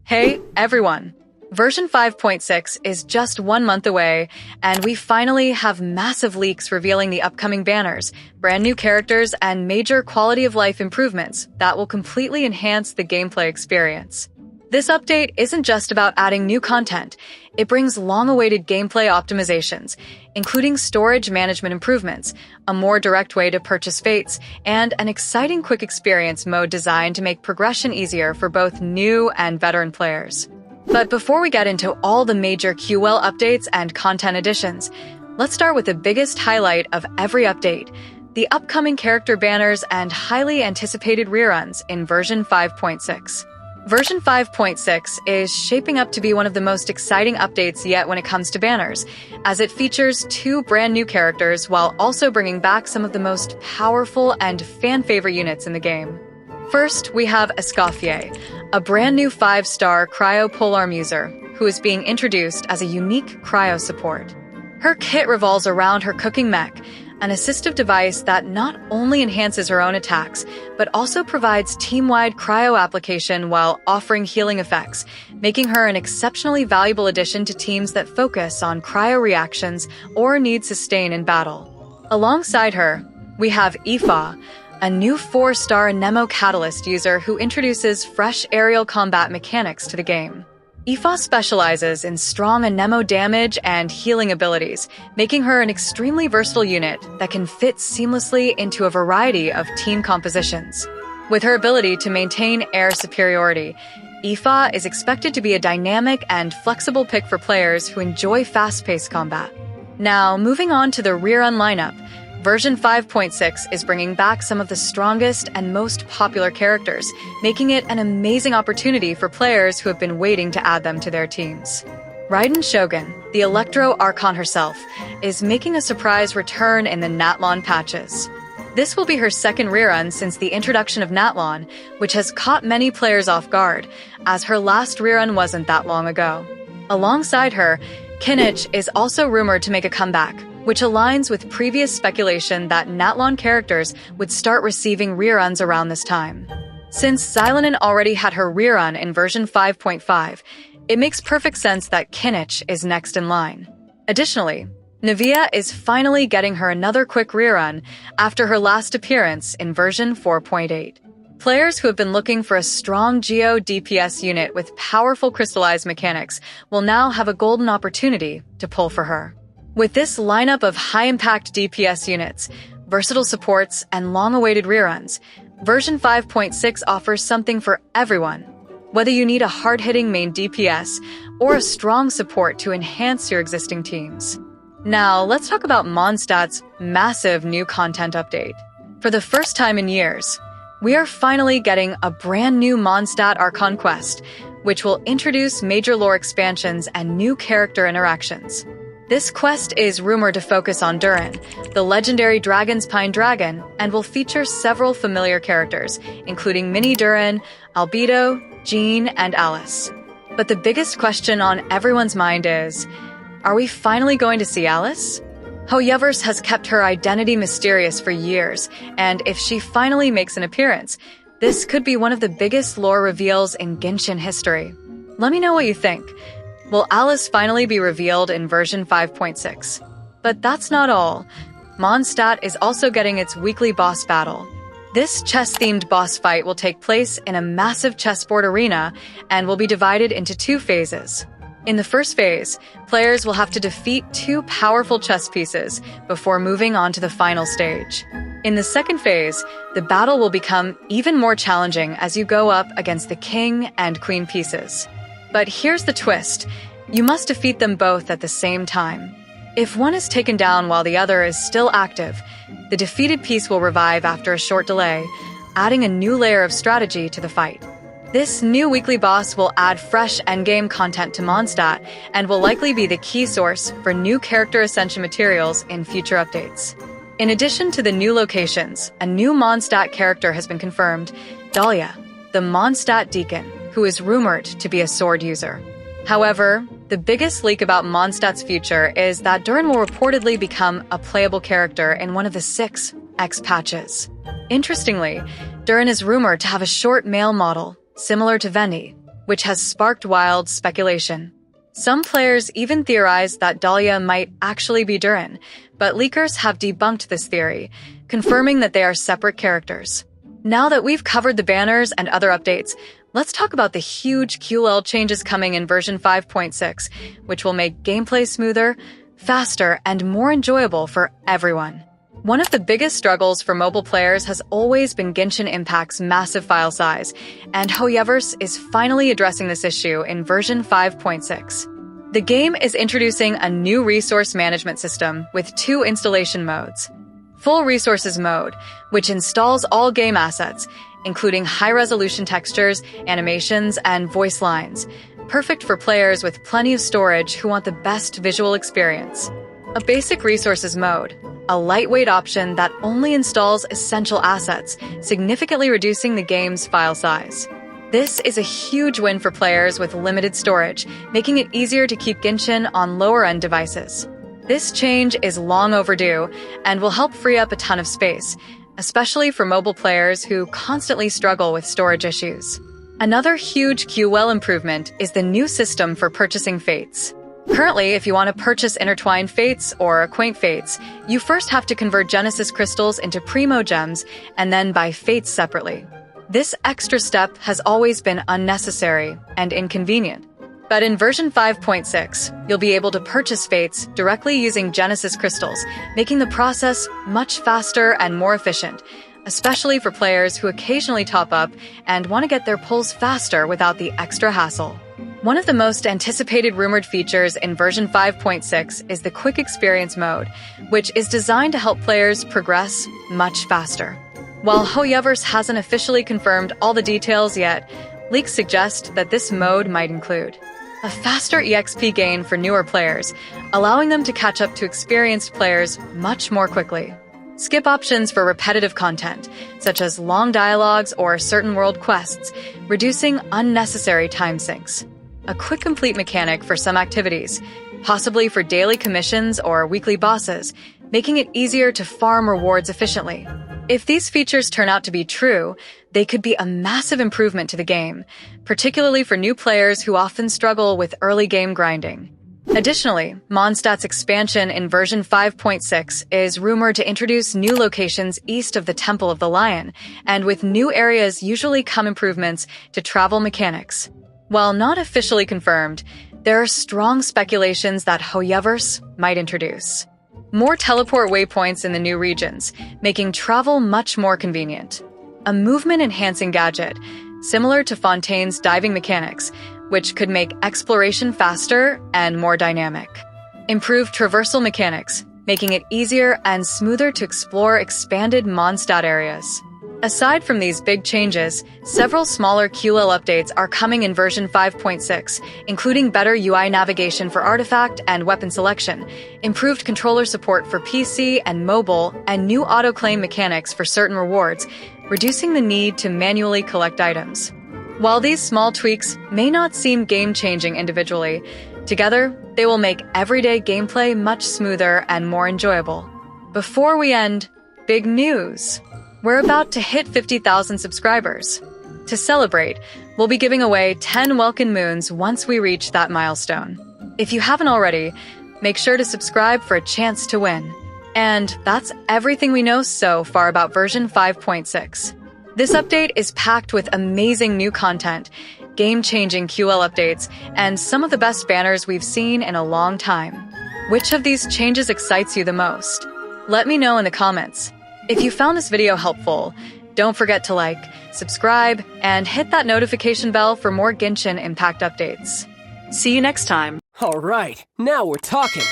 Hey, everyone! Version 5.6 is just 1 month away, and we finally have massive leaks revealing the upcoming banners, brand new characters, and major quality of life improvements that will completely enhance the gameplay experience. This update isn't just about adding new content, it brings long-awaited gameplay optimizations, including storage management improvements, a more direct way to purchase fates, and an exciting quick experience mode designed to make progression easier for both new and veteran players. But before we get into all the major QoL updates and content additions, let's start with the biggest highlight of every update, the upcoming character banners and highly anticipated reruns in version 5.6. Version 5.6 is shaping up to be one of the most exciting updates yet when it comes to banners, as it features 2 brand new characters while also bringing back some of the most powerful and fan-favorite units in the game. First, we have Escoffier, a brand new 5-star Cryo Polearm user who is being introduced as a unique cryo support. Her kit revolves around her cooking mech, an assistive device that not only enhances her own attacks, but also provides team-wide cryo application while offering healing effects, making her an exceptionally valuable addition to teams that focus on cryo reactions or need sustain in battle. Alongside her, we have Aoife, a new 4-star Anemo Catalyst user who introduces fresh aerial combat mechanics to the game. Aoife specializes in strong Anemo damage and healing abilities, making her an extremely versatile unit that can fit seamlessly into a variety of team compositions. With her ability to maintain air superiority, Aoife is expected to be a dynamic and flexible pick for players who enjoy fast-paced combat. Now, moving on to the Rerun lineup, Version 5.6 is bringing back some of the strongest and most popular characters, making it an amazing opportunity for players who have been waiting to add them to their teams. Raiden Shogun, the Electro Archon herself, is making a surprise return in the Natlan patches. This will be her second rerun since the introduction of Natlan, which has caught many players off guard, as her last rerun wasn't that long ago. Alongside her, Kinich is also rumored to make a comeback, which aligns with previous speculation that Natlan characters would start receiving reruns around this time. Since Xilanen already had her rerun in version 5.5, it makes perfect sense that Kinich is next in line. Additionally, Navia is finally getting her another quick rerun after her last appearance in version 4.8. Players who have been looking for a strong Geo DPS unit with powerful crystallized mechanics will now have a golden opportunity to pull for her. With this lineup of high-impact DPS units, versatile supports, and long-awaited reruns, version 5.6 offers something for everyone. Whether you need a hard-hitting main DPS or a strong support to enhance your existing teams. Now, let's talk about Mondstadt's massive new content update. For the first time in years, we are finally getting a brand new Mondstadt Archon Quest, which will introduce major lore expansions and new character interactions. This quest is rumored to focus on Durin, the legendary Dragon's Pine dragon, and will feature several familiar characters, including Mini Durin, Albedo, Jean, and Alice. But the biggest question on everyone's mind is, are we finally going to see Alice? Hoyoverse has kept her identity mysterious for years, and if she finally makes an appearance, this could be one of the biggest lore reveals in Genshin history. Let me know what you think. Will Alice finally be revealed in version 5.6? But that's not all. Mondstadt is also getting its weekly boss battle. This chess-themed boss fight will take place in a massive chessboard arena and will be divided into 2 phases. In the first phase, players will have to defeat 2 powerful chess pieces before moving on to the final stage. In the second phase, the battle will become even more challenging as you go up against the king and queen pieces. But here's the twist. You must defeat them both at the same time. If one is taken down while the other is still active, the defeated piece will revive after a short delay, adding a new layer of strategy to the fight. This new weekly boss will add fresh endgame content to Mondstadt and will likely be the key source for new character ascension materials in future updates. In addition to the new locations, a new Mondstadt character has been confirmed, Dahlia, the Mondstadt Deacon, who is rumored to be a sword user. However, the biggest leak about Mondstadt's future is that Durin will reportedly become a playable character in one of the 6 X patches. Interestingly, Durin is rumored to have a short male model, similar to Vendi. which has sparked wild speculation. Some players even theorize that Dahlia might actually be Durin, but leakers have debunked this theory, confirming that they are separate characters. Now that we've covered the banners and other updates, let's talk about the huge QoL changes coming in version 5.6, which will make gameplay smoother, faster, and more enjoyable for everyone. One of the biggest struggles for mobile players has always been Genshin Impact's massive file size, and HoYoverse is finally addressing this issue in version 5.6. The game is introducing a new resource management system with 2 installation modes. Full Resources mode, which installs all game assets, including high-resolution textures, animations, and voice lines, perfect for players with plenty of storage who want the best visual experience. A Basic Resources mode, a lightweight option that only installs essential assets, significantly reducing the game's file size. This is a huge win for players with limited storage, making it easier to keep Genshin on lower-end devices. This change is long overdue and will help free up a ton of space, especially for mobile players who constantly struggle with storage issues. Another huge QoL improvement is the new system for purchasing fates. Currently, if you want to purchase Intertwined Fates or Acquaint Fates, you first have to convert Genesis crystals into Primo Gems and then buy Fates separately. This extra step has always been unnecessary and inconvenient. But in version 5.6, you'll be able to purchase Fates directly using Genesis crystals, making the process much faster and more efficient, especially for players who occasionally top up and want to get their pulls faster without the extra hassle. One of the most anticipated rumored features in version 5.6 is the Quick Experience mode, which is designed to help players progress much faster. While HoYoverse hasn't officially confirmed all the details yet, leaks suggest that this mode might include a faster EXP gain for newer players, allowing them to catch up to experienced players much more quickly. Skip options for repetitive content, such as long dialogues or certain world quests, reducing unnecessary time sinks. A quick complete mechanic for some activities, possibly for daily commissions or weekly bosses, making it easier to farm rewards efficiently. If these features turn out to be true, they could be a massive improvement to the game, particularly for new players who often struggle with early game grinding. Additionally, Mondstadt's expansion in version 5.6 is rumored to introduce new locations east of the Temple of the Lion, and with new areas usually come improvements to travel mechanics. While not officially confirmed, there are strong speculations that HoYoverse might introduce more teleport waypoints in the new regions, making travel much more convenient. A movement-enhancing gadget, similar to Fontaine's diving mechanics, which could make exploration faster and more dynamic. Improved traversal mechanics, making it easier and smoother to explore expanded Mondstadt areas. Aside from these big changes, several smaller QoL updates are coming in version 5.6, including better UI navigation for artifact and weapon selection, improved controller support for PC and mobile, and new auto-claim mechanics for certain rewards, reducing the need to manually collect items. While these small tweaks may not seem game-changing individually, together they will make everyday gameplay much smoother and more enjoyable. Before we end, big news! We're about to hit 50,000 subscribers. To celebrate, we'll be giving away 10 Welkin Moons once we reach that milestone. If you haven't already, make sure to subscribe for a chance to win. And that's everything we know so far about version 5.6. This update is packed with amazing new content, game-changing QoL updates, and some of the best banners we've seen in a long time. Which of these changes excites you the most? Let me know in the comments. If you found this video helpful, don't forget to like, subscribe, and hit that notification bell for more Genshin Impact updates. See you next time. All right, now we're talking.